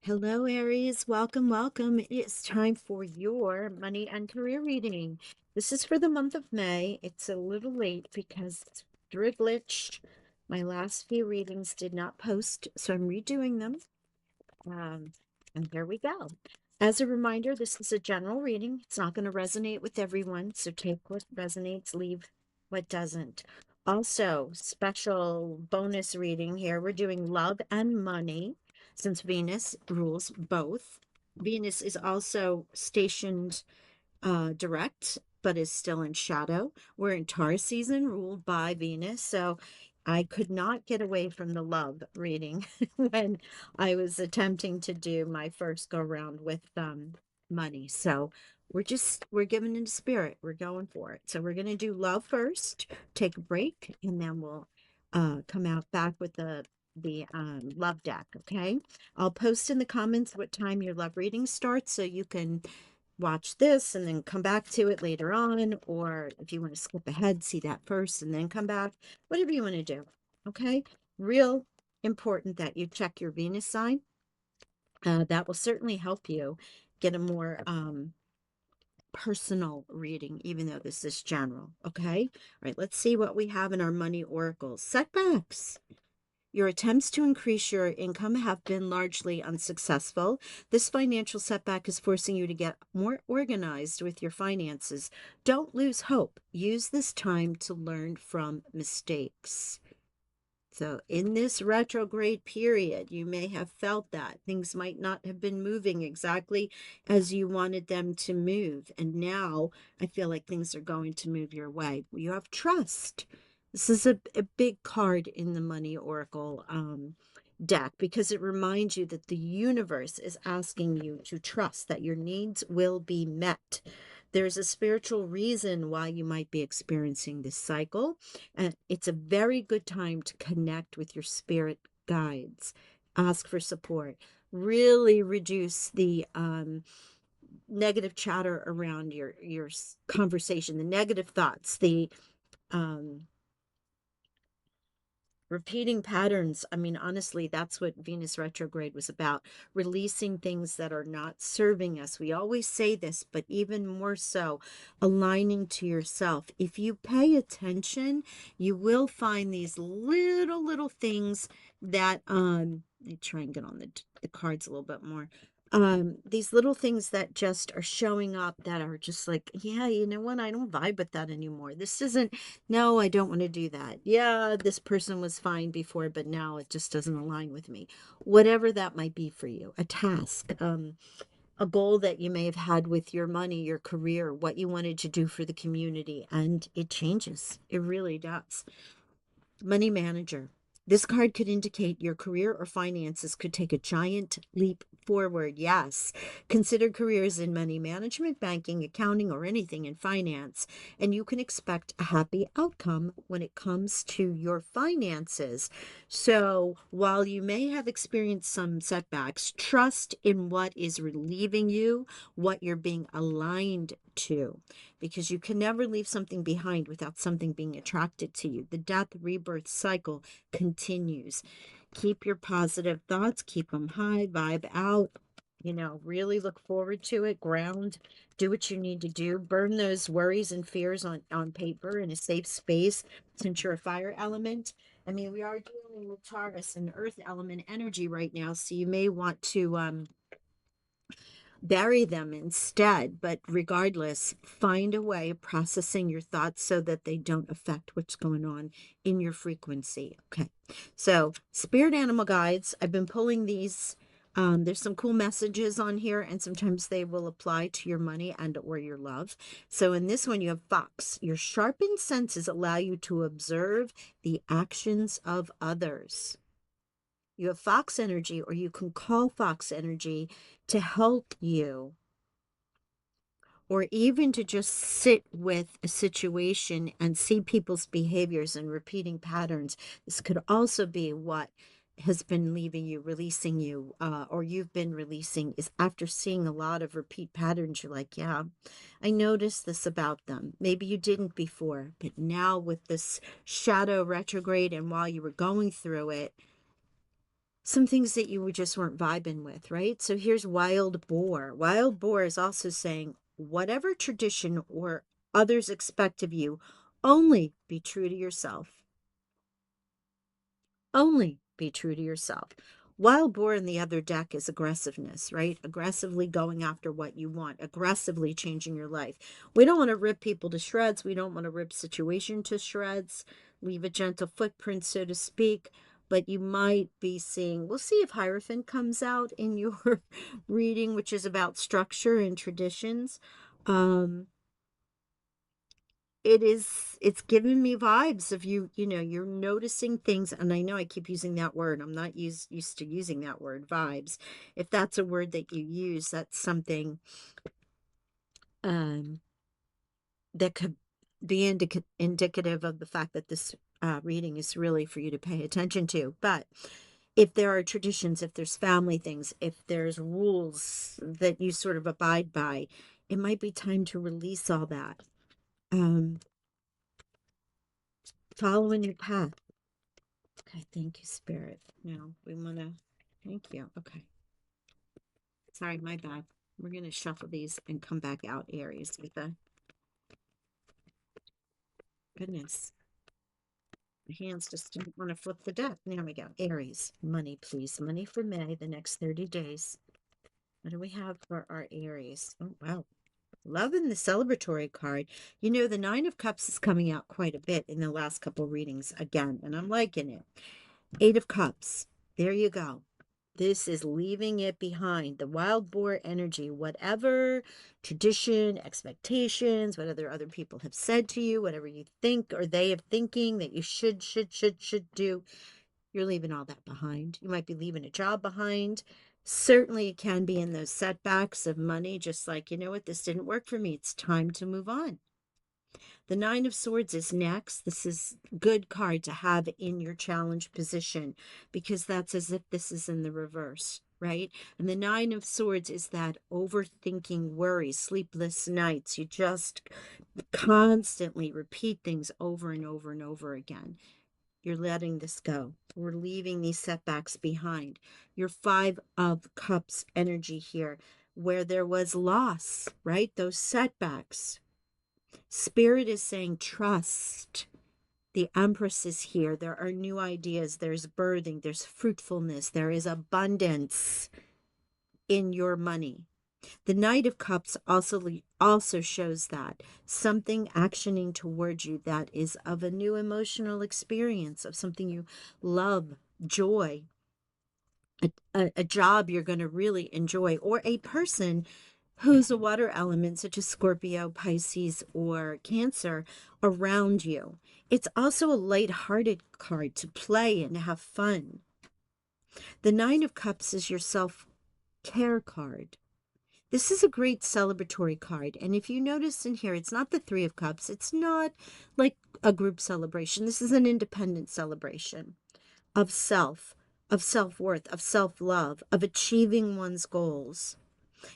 Hello, Aries. Welcome, welcome. It is time for your money and career reading. This is for the month of May. It's a little late because through a glitch, my last few readings did not post, so I'm redoing them. Um, and there we go. As a reminder, this is a general reading. It's not going to resonate with everyone, so take what resonates, leave what doesn't. Also, special bonus reading here. We're doing love and money since Venus rules both. Venus is also stationed direct, but is still in shadow. We're in Taurus season, ruled by Venus. So I could not get away from the love reading when I was attempting to do my first go round with money. So we're giving into spirit. We're going for it. So we're gonna do love first, take a break, and then we'll come out back with the love deck. Okay, I'll post in the comments what time your love reading starts so you can watch this and then come back to it later on, or if you want to skip ahead, see that first and then come back, whatever you want to do. Okay, real important that you check your Venus sign. That will certainly help you get a more personal reading, even though this is general. Okay, all right, let's see what we have in our money oracles. Setbacks. Your attempts to increase your income have been largely unsuccessful. This financial setback is forcing you to get more organized with your finances. Don't lose hope. Use this time to learn from mistakes. So, in this retrograde period, you may have felt that things might not have been moving exactly as you wanted them to move. And now I feel like things are going to move your way. You have trust. This is a big card in the Money Oracle deck because it reminds you that the universe is asking you to trust that your needs will be met. There's a spiritual reason why you might be experiencing this cycle, and it's a very good time to connect with your spirit guides. Ask for support. Really reduce the negative chatter around your conversation, the negative thoughts, the um, repeating patterns. I mean, honestly, that's what Venus retrograde was about, releasing things that are not serving us. We always say this, but even more so, aligning to yourself. If you pay attention, you will find these little things that let me try and get on the cards a little bit more. These little things that just are showing up that are just like, yeah, you know what, I don't vibe with that anymore. This isn't, no, I don't want to do that. Yeah, this person was fine before, but now it just doesn't align with me. Whatever that might be for you, a task, a goal that you may have had with your money, your career, what you wanted to do for the community, and it changes. It really does. Money manager. This card could indicate your career or finances could take a giant leap forward. Yes. Consider careers in money management, banking, accounting, or anything in finance, and you can expect a happy outcome when it comes to your finances. So, while you may have experienced some setbacks, trust in what is relieving you, what you're being aligned to, because you can never leave something behind without something being attracted to you. The death rebirth cycle continues. Keep your positive thoughts, keep them high, vibe out. Really look forward to it. Ground, do what you need to do. Burn those worries and fears on paper in a safe space since you're a fire element. I mean, we are dealing with Taurus and earth element energy right now, so you may want to bury them instead. But regardless, find a way of processing your thoughts so that they don't affect what's going on in your frequency. Okay. So, spirit animal guides, I've been pulling these. There's some cool messages on here, and sometimes they will apply to your money and or your love. So in this one, you have fox. Your sharpened senses allow you to observe the actions of others. You have fox energy, or you can call fox energy to help you, or even to just sit with a situation and see people's behaviors and repeating patterns. This could also be what has been leaving you, releasing you, or you've been releasing, is after seeing a lot of repeat patterns, you're like, yeah, I noticed this about them. Maybe you didn't before, but now with this shadow retrograde and while you were going through it, some things that you just weren't vibing with, right? So here's wild boar. Wild boar is also saying, whatever tradition or others expect of you, only be true to yourself. Only be true to yourself. Wild boar in the other deck is aggressiveness, right? Aggressively going after what you want, aggressively changing your life. We don't want to rip people to shreds. We don't want to rip situation to shreds, leave a gentle footprint, so to speak. But you might be seeing, we'll see if Hierophant comes out in your reading, which is about structure and traditions. Um, it's giving me vibes of you're noticing things, and I know I keep using that word. I'm not used to using that word, vibes. If that's a word that you use, that's something um that could be indicative of the fact that this reading is really for you to pay attention to. But if there are traditions, if there's family things, if there's rules that you sort of abide by, it might be time to release all that. um Following your path. Okay, thank you, Spirit. Now we want to, thank you. Okay, sorry, my bad. We're going to shuffle these and come back out, Aries, with the goodness. My hands just didn't want to flip the deck. There we go. Aries, money, please. Money for May, the next 30 days. What do we have for our Aries? Oh, wow. Loving the celebratory card. You know, the Nine of Cups is coming out quite a bit in the last couple readings again, and I'm liking it. Eight of Cups. There you go. This is leaving it behind. The wild boar energy, whatever tradition, expectations, whatever other people have said to you, whatever you think or they have thinking that you should do, you're leaving all that behind. You might be leaving a job behind. Certainly it can be in those setbacks of money, just like, you know what, this didn't work for me. It's time to move on. The Nine of Swords is next. This is a good card to have in your challenge position because that's as if this is in the reverse, right? And the Nine of Swords is that overthinking worry, sleepless nights. You just constantly repeat things over and over and over again. You're letting this go. We're leaving these setbacks behind. Your Five of Cups energy here, where there was loss, right? Those setbacks. Spirit is saying trust. The Empress is here. There are new ideas. There's birthing. There's fruitfulness. There is abundance in your money. The Knight of Cups also shows that something actioning towards you that is of a new emotional experience, of something you love, joy, a job you're going to really enjoy, or a person who's a water element, such as Scorpio, Pisces, or Cancer, around you. It's also a light-hearted card to play and have fun. The Nine of Cups is your self-care card. This is a great celebratory card. And if you notice in here, it's not the Three of Cups. It's not like a group celebration. This is an independent celebration of self, of self-worth, of self-love, of achieving one's goals.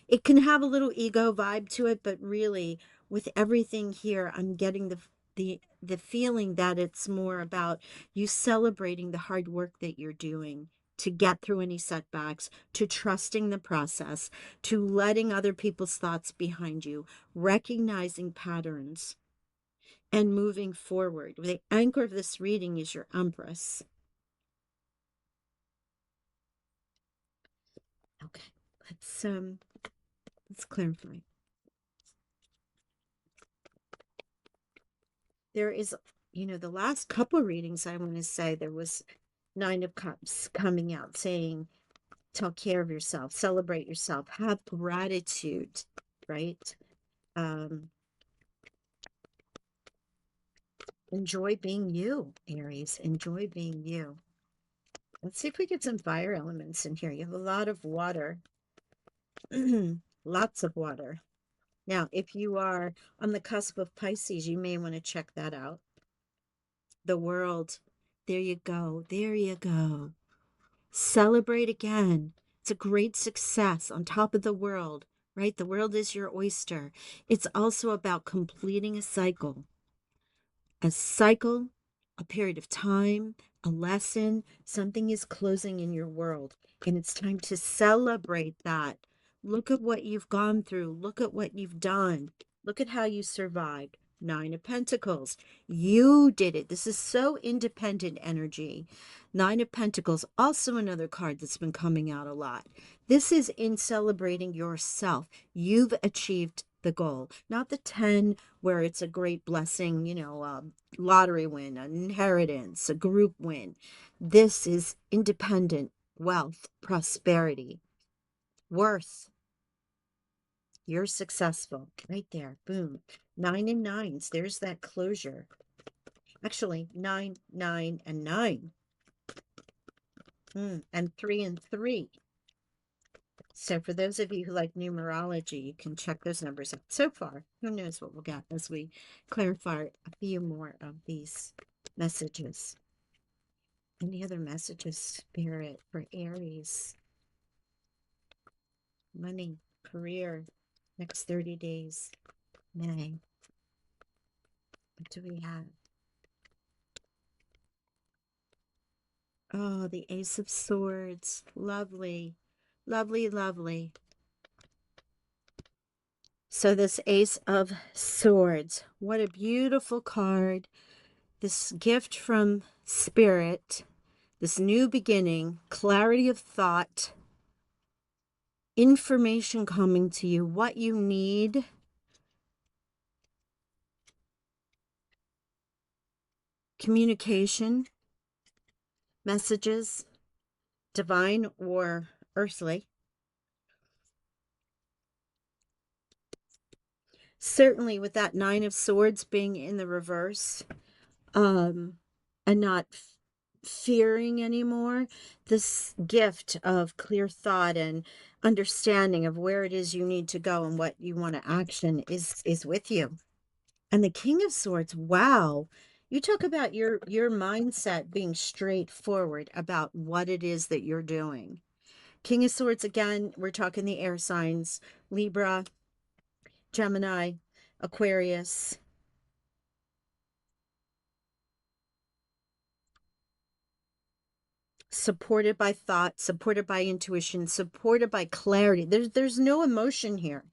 It can have a little ego vibe to it, but really with everything here, I'm getting the feeling that it's more about you celebrating the hard work that you're doing to get through any setbacks, to trusting the process, to letting other people's thoughts behind you, recognizing patterns and moving forward. The anchor of this reading is your Empress. Okay, let's clarify. There is, the last couple readings, I want to say there was Nine of Cups coming out saying, take care of yourself, celebrate yourself, have gratitude, right? Enjoy being you, Aries. Enjoy being you. Let's see if we get some fire elements in here. You have a lot of water, lots of water. Now, if you are on the cusp of Pisces, you may want to check that out. The World. There you go. There you go. Celebrate again. It's a great success on top of the world, right? The world is your oyster. It's also about completing a cycle a period of time, a lesson. Something is closing in your world, and it's time to celebrate that. Look at what you've gone through. Look at what you've done. Look at how you survived. Nine of Pentacles. You did it. This is so independent energy. Nine of Pentacles, also another card that's been coming out a lot. This is in celebrating yourself. You've achieved the goal, not the 10 where it's a great blessing, lottery win, an inheritance, a group win. This is independent wealth, prosperity, worth. You're successful right there. Boom. 9 and 9s. There's that closure. Actually, 9, 9, and 9. And 3 and 3. So for those of you who like numerology, you can check those numbers out. So far, who knows what we'll get as we clarify a few more of these messages. Any other messages, Spirit, for Aries? Money, career, next 30 days, May. What do we have? Oh, the Ace of Swords. Lovely, lovely, lovely. So this Ace of Swords, what a beautiful card. This gift from Spirit, this new beginning, clarity of thought, information coming to you, what you need. Communication, messages, divine or earthly. Certainly with that Nine of Swords being in the reverse, and not fearing anymore, this gift of clear thought and understanding of where it is you need to go and what you want to action is with you. And the King of Swords, wow. You talk about your mindset being straightforward about what it is that you're doing. King of Swords, again, we're talking the air signs, Libra, Gemini, Aquarius. Supported by thought, supported by intuition, supported by clarity. There's no emotion here.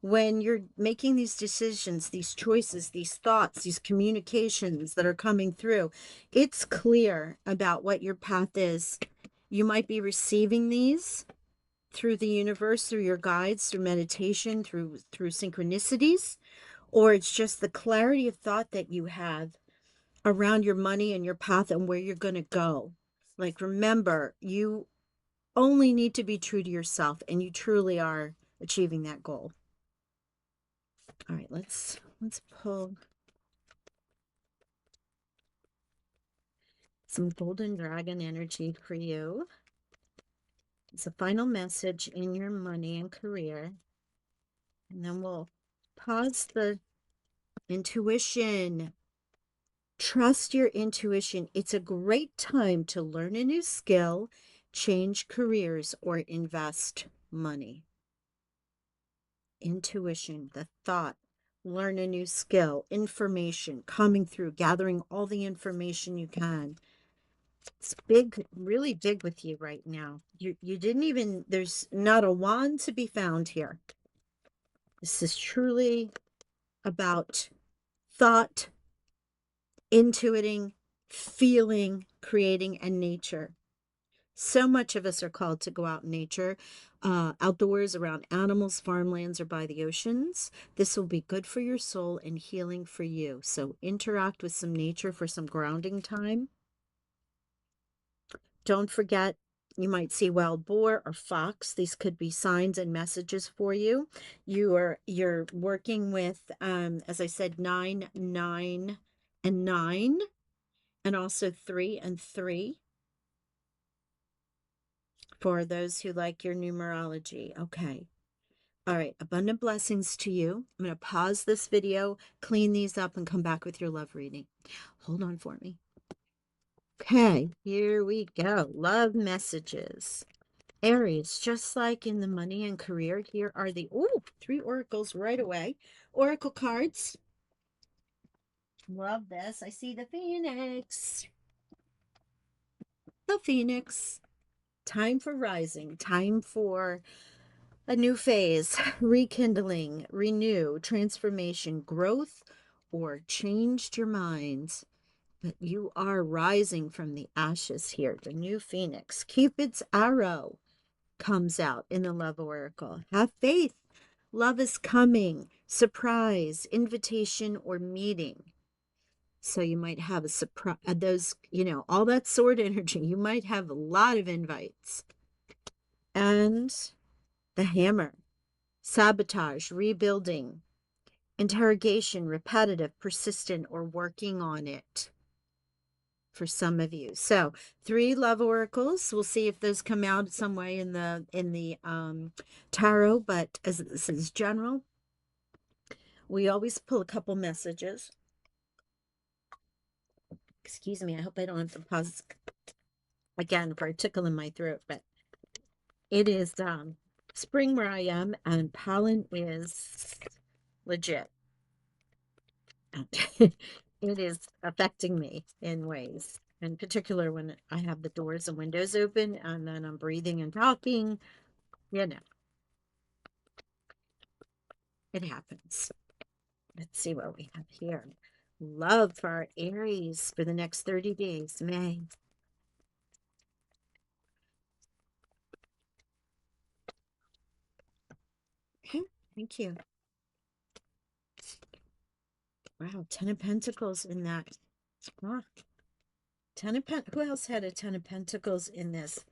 When you're making these decisions, these choices, these thoughts, these communications that are coming through, it's clear about what your path is. You might be receiving these through the universe, through your guides, through meditation, through synchronicities, or it's just the clarity of thought that you have around your money and your path and where you're going to go. Like, remember, you only need to be true to yourself, and you truly are achieving that goal. All right, let's pull some golden dragon energy for you. It's a final message in your money and career. And then we'll pause the intuition. Trust your intuition. It's a great time to learn a new skill, change careers, or invest money. Intuition, the thought, learn a new skill, information coming through, gathering all the information you can. It's big, really big with you right now. You didn't even, there's not a wand to be found here. This is truly about thought, intuiting, feeling, creating, and nature. So much of us are called to go out in nature, outdoors, around animals, farmlands, or by the oceans. This will be good for your soul and healing for you. So interact with some nature for some grounding time. Don't forget, you might see wild boar or fox. These could be signs and messages for you. You're working with, as I said, 9, 9, and 9, and also 3 and 3. For those who like your numerology. Okay. All right. Abundant blessings to you. I'm going to pause this video, clean these up, and come back with your love reading. Hold on for me. Okay. Here we go. Love messages. Aries, just like in the money and career, here are the 3 oracles right away. Oracle cards. Love this. I see the phoenix. The phoenix. Time for rising. Time for a new phase, rekindling, renew, transformation, growth, or changed your minds. But you are rising from the ashes here. The new phoenix. Cupid's arrow comes out in the love oracle. Have faith. Love is coming. Surprise, invitation, or meeting. So you might have a surprise, those, all that sword energy. You might have a lot of invites. And the hammer. Sabotage, rebuilding, interrogation, repetitive, persistent, or working on it for some of you. So 3 love oracles. We'll see if those come out some way in the tarot, but as this is general, we always pull a couple messages. Excuse me, I hope I don't have to pause again for a tickle in my throat, but it is spring where I am, and pollen is legit. It is affecting me in ways, in particular when I have the doors and windows open and then I'm breathing and talking, you know, it happens. Let's see what we have here. Love for our Aries for the next 30 days, May. Thank you. Wow, 10 of Pentacles in that. Ah, 10 of Who else had a 10 of Pentacles in this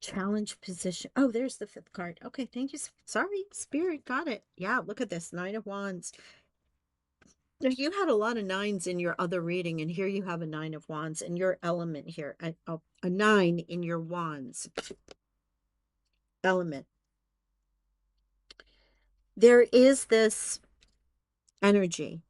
challenge position? Oh, there's the 5th card. Okay, thank you. Sorry, Spirit, got it. Yeah, look at this, 9 of Wands. You had a lot of 9s in your other reading, and here you have a 9 of Wands in your element here, a 9 in your Wands element. There is this energy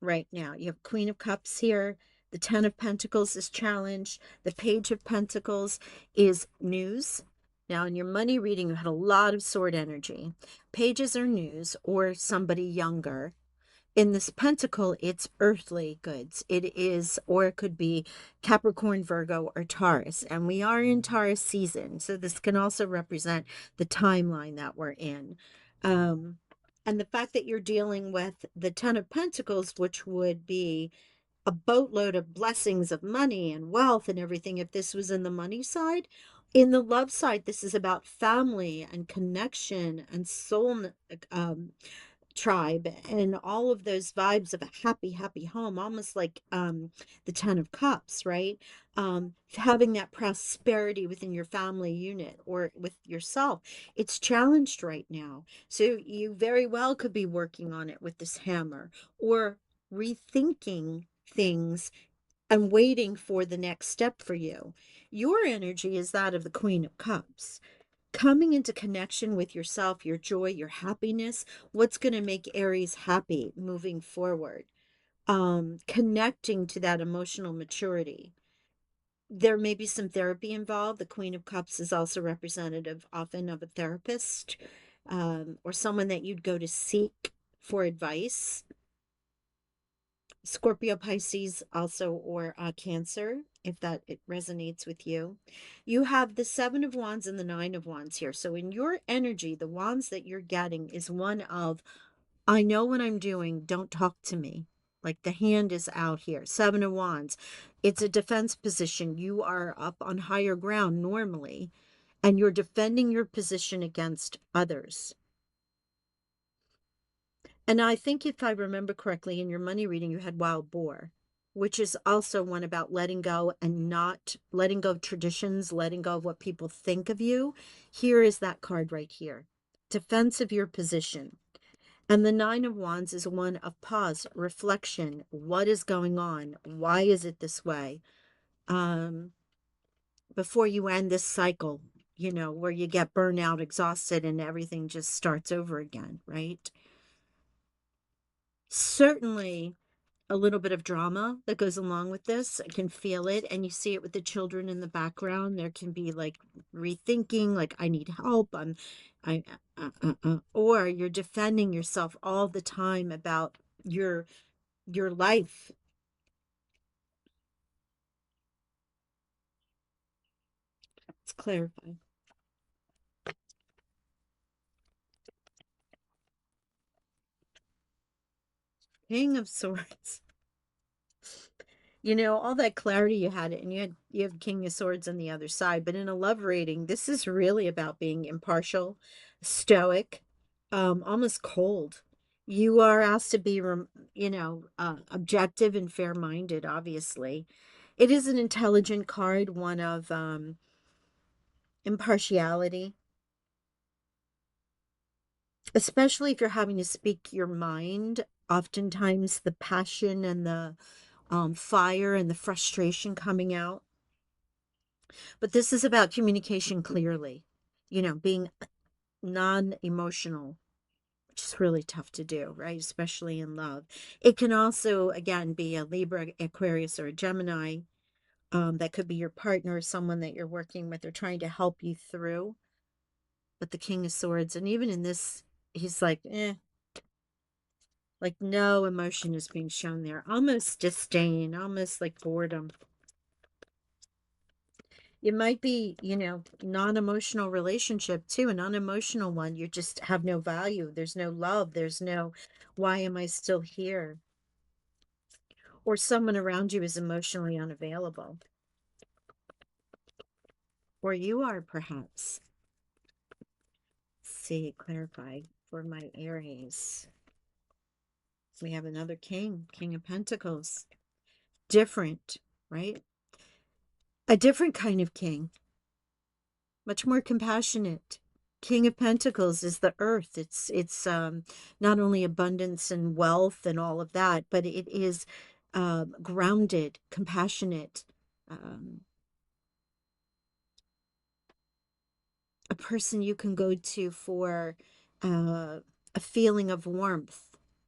right now. You have Queen of Cups here. The 10 of Pentacles is challenged. The Page of Pentacles is news. Now, in your money reading, you had a lot of sword energy. Pages are news or somebody younger. In this pentacle, it's earthly goods. It is, or it could be Capricorn, Virgo, or Taurus. And we are in Taurus season. So this can also represent the timeline that we're in. And the fact that you're dealing with the 10 of Pentacles, which would be a boatload of blessings of money and wealth and everything, if this was in the money side. In the love side, this is about family and connection and soul tribe and all of those vibes of a happy home, almost like the 10 of Cups, right? Having that prosperity within your family unit or with yourself. It's challenged right now, so you very well could be working on it with this hammer or rethinking things and waiting for the next step for you. Your energy is that of the Queen of Cups, coming into connection with yourself, your joy, your happiness, what's going to make Aries happy moving forward, connecting to that emotional maturity. There may be some therapy involved. The Queen of Cups is also representative often of a therapist, or someone that you'd go to seek for advice. Scorpio, Pisces also, or Cancer, if that it resonates with you. You have the 7 of Wands and the 9 of Wands here. So in your energy, the wands that you're getting is one of, I know what I'm doing, don't talk to me. Like the hand is out here. 7 of Wands. It's a defense position. You are up on higher ground normally, and you're defending your position against others. And I think if I remember correctly, in your money reading, you had Wild Boar, which is also one about letting go and not letting go of traditions, letting go of what people think of you. Here is that card right here. Defense of your position. And the 9 of Wands is one of pause, reflection. What is going on? Why is it this way? Before you end this cycle, where you get burnout, exhausted, and everything just starts over again, right? Certainly a little bit of drama that goes along with this. I can feel it, and you see it with the children in the background. There can be like rethinking, like I need help. Or you're defending yourself all the time about your your life. Let's clarify. King of Swords. You know, all that clarity you had, and you have King of Swords on the other side. But in a love reading, this is really about being impartial, stoic, almost cold. You are asked to be, objective and fair-minded. Obviously, it is an intelligent card, one of impartiality, especially if you're having to speak your mind. Oftentimes, the passion and the fire and the frustration coming out. But this is about communication clearly, being non emotional, which is really tough to do, right? Especially in love. It can also, again, be a Libra, Aquarius, or a Gemini. That could be your partner or someone that you're working with or trying to help you through. But the King of Swords, and even in this, he's like, like no emotion is being shown there. Almost disdain, almost like boredom. It might be, non-emotional relationship too, an unemotional one. You just have no value. There's no love. There's no, why am I still here? Or someone around you is emotionally unavailable. Or you are, perhaps. Let's see, clarify for my Aries. We have another king, King of Pentacles. Different, right? A different kind of king, much more compassionate. King of Pentacles is the earth. It's not only abundance and wealth and all of that, but it is grounded, compassionate, um, a person you can go to for a feeling of warmth.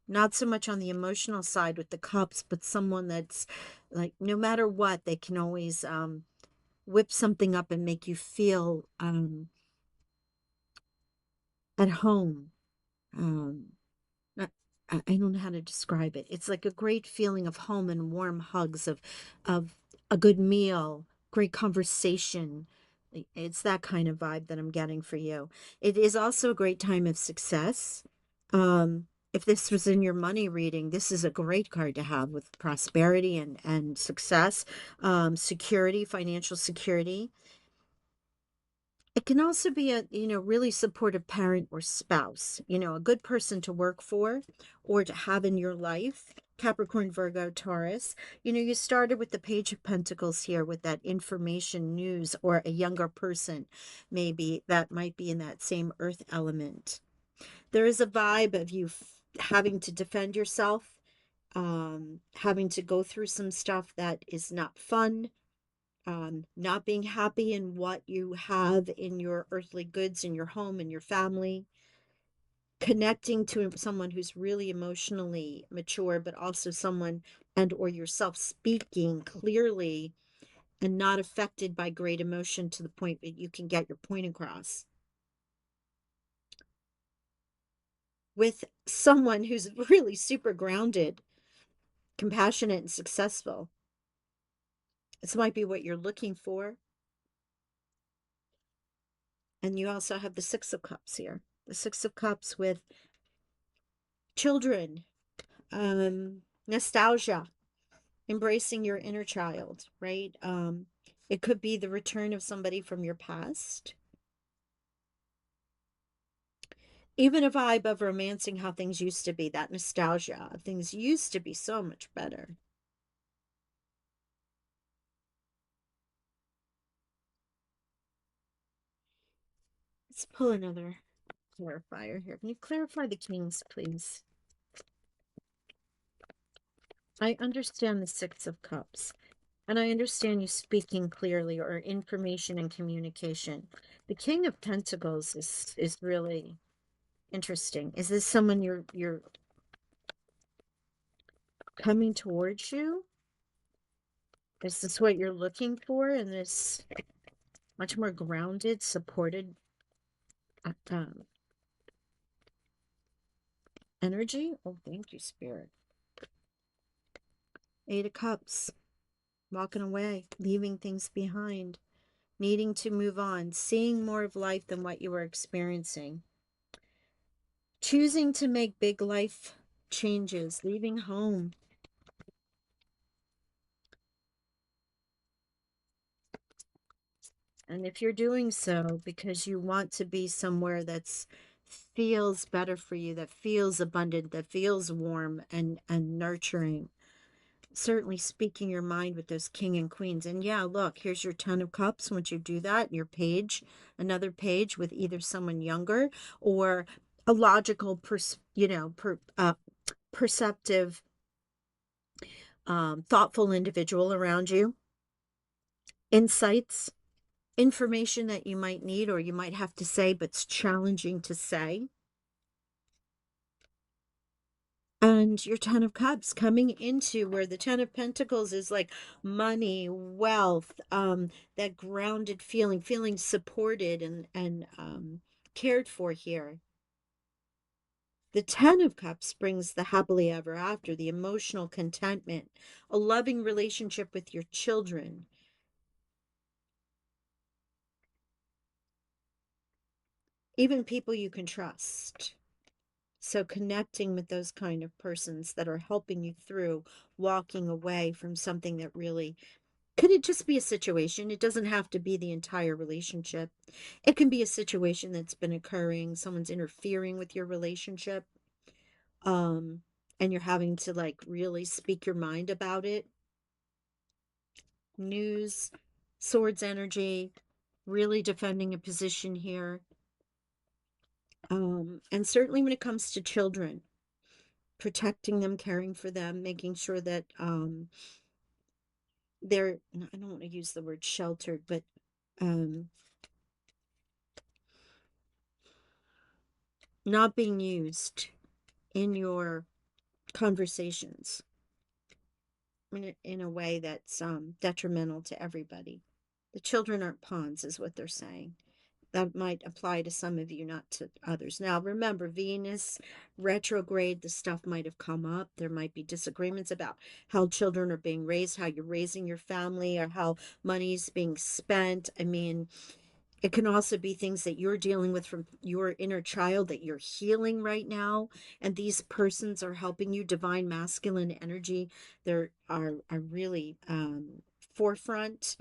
Not so much on the emotional side with the cups, but someone that's like, no matter what, they can always whip something up and make you feel at home. Um, I don't know how to describe it. It's like a great feeling of home and warm hugs of a good meal, great conversation. It's that kind of vibe that I'm getting for you. It is also a great time of success. If this was in your money reading, this is a great card to have with prosperity and success, security, financial security. It can also be a, really supportive parent or spouse, a good person to work for or to have in your life. Capricorn, Virgo, Taurus. You started with the Page of Pentacles here with that information, news, or a younger person, maybe that might be in that same earth element. There is a vibe of you having to defend yourself, having to go through some stuff that is not fun, not being happy in what you have in your earthly goods, in your home, in your family, connecting to someone who's really emotionally mature, but also someone and or yourself speaking clearly and not affected by great emotion to the point that you can get your point across. With someone who's really super grounded, compassionate, and successful. This might be what you're looking for. And you also have the Six of Cups here. The Six of Cups with children, nostalgia, embracing your inner child, right? It could be the return of somebody from your past. Even a vibe of romancing how things used to be, that nostalgia. Things used to be so much better. Let's pull another clarifier here. Can you clarify the kings, please? I understand the Six of Cups, and I understand you speaking clearly or information and communication. The King of Pentacles is really interesting. Is this someone you're coming towards you? Is this what you're looking for in this much more grounded, supported energy? Oh, thank you, Spirit. Eight of Cups. Walking away, leaving things behind, needing to move on, seeing more of life than what you were experiencing. Choosing to make big life changes, leaving home. And if you're doing so because you want to be somewhere that's feels better for you, that feels abundant, that feels warm and nurturing, certainly speaking your mind with those king and queens. And yeah, look, here's your 10 of cups. Once you do that, your page, another page with either someone younger or a logical perceptive, thoughtful individual around you. Insights, information that you might need or you might have to say, but it's challenging to say. And your 10 of cups coming into where the 10 of pentacles is like money, wealth, that grounded feeling supported and cared for here. The 10 of cups brings the happily ever after, the emotional contentment, a loving relationship with your children, even people you can trust. So connecting with those kind of persons that are helping you through walking away from something that really could it just be a situation. It doesn't have to be the entire relationship. It can be a situation that's been occurring. Someone's interfering with your relationship. Um, and you're having to like really speak your mind about it. News, swords energy, really defending a position here. And certainly when it comes to children, protecting them, caring for them, making sure that they're, I don't want to use the word sheltered, but um, not being used in your conversations in a way that's detrimental to everybody. The children aren't pawns, is what they're saying. That might apply to some of you, not to others. Now, remember, Venus retrograde, the stuff might have come up. There might be disagreements about how children are being raised, how you're raising your family, or how money's being spent. I mean, it can also be things that you're dealing with from your inner child that you're healing right now. And these persons are helping you. Divine masculine energy. Are really forefront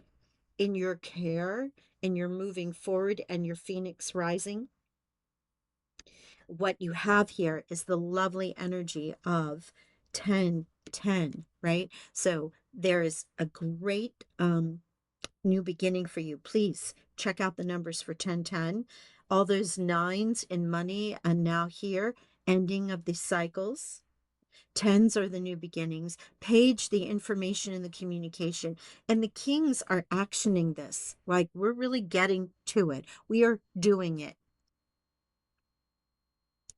in your care and you're moving forward and your phoenix rising. What you have here is the lovely energy of 1010, right? So there is a great new beginning for you. Please check out the numbers for 1010. All those nines in money and now here, ending of the cycles. Tens are the new beginnings. Page, the information and the communication. And the kings are actioning this. Like we're really getting to it. We are doing it.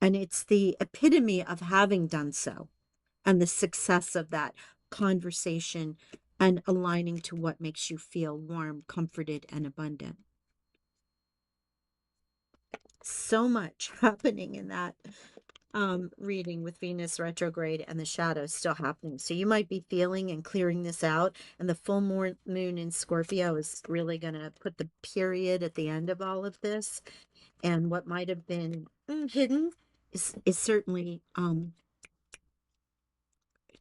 And it's the epitome of having done so and the success of that conversation and aligning to what makes you feel warm, comforted, and abundant. So much happening in that reading with Venus retrograde and the shadows still happening. So you might be feeling and clearing this out. And the full moon in Scorpio is really going to put the period at the end of all of this. And what might have been hidden is certainly,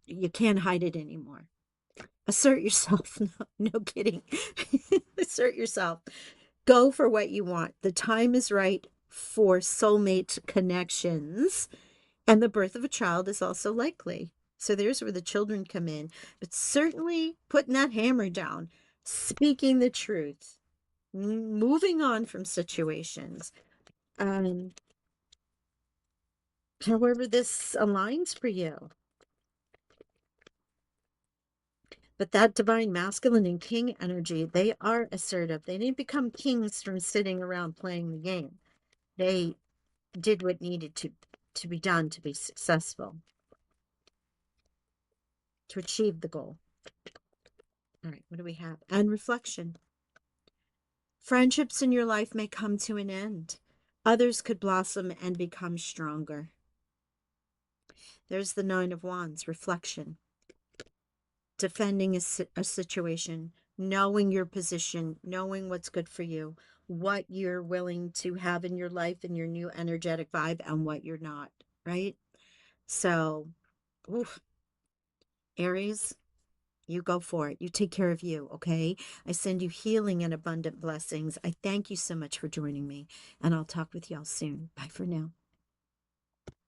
you can't hide it anymore. Assert yourself. No, no kidding. Assert yourself. Go for what you want. The time is right for soulmate connections. And the birth of a child is also likely. So there's where the children come in. But certainly putting that hammer down, speaking the truth, moving on from situations. However this aligns for you. But that divine masculine and king energy, they are assertive. They didn't become kings from sitting around playing the game. They did what needed to be done to be successful, to achieve the goal. All right, what do we have? And reflection. Friendships in your life may come to an end. Others could blossom and become stronger. There's the 9 of Wands, reflection. defending a situation, knowing your position, knowing what's good for you, what you're willing to have in your life and your new energetic vibe, and what you're not, right? So, oof, Aries, you go for it. You take care of you, okay? I send you healing and abundant blessings. I thank you so much for joining me, and I'll talk with y'all soon. Bye for now.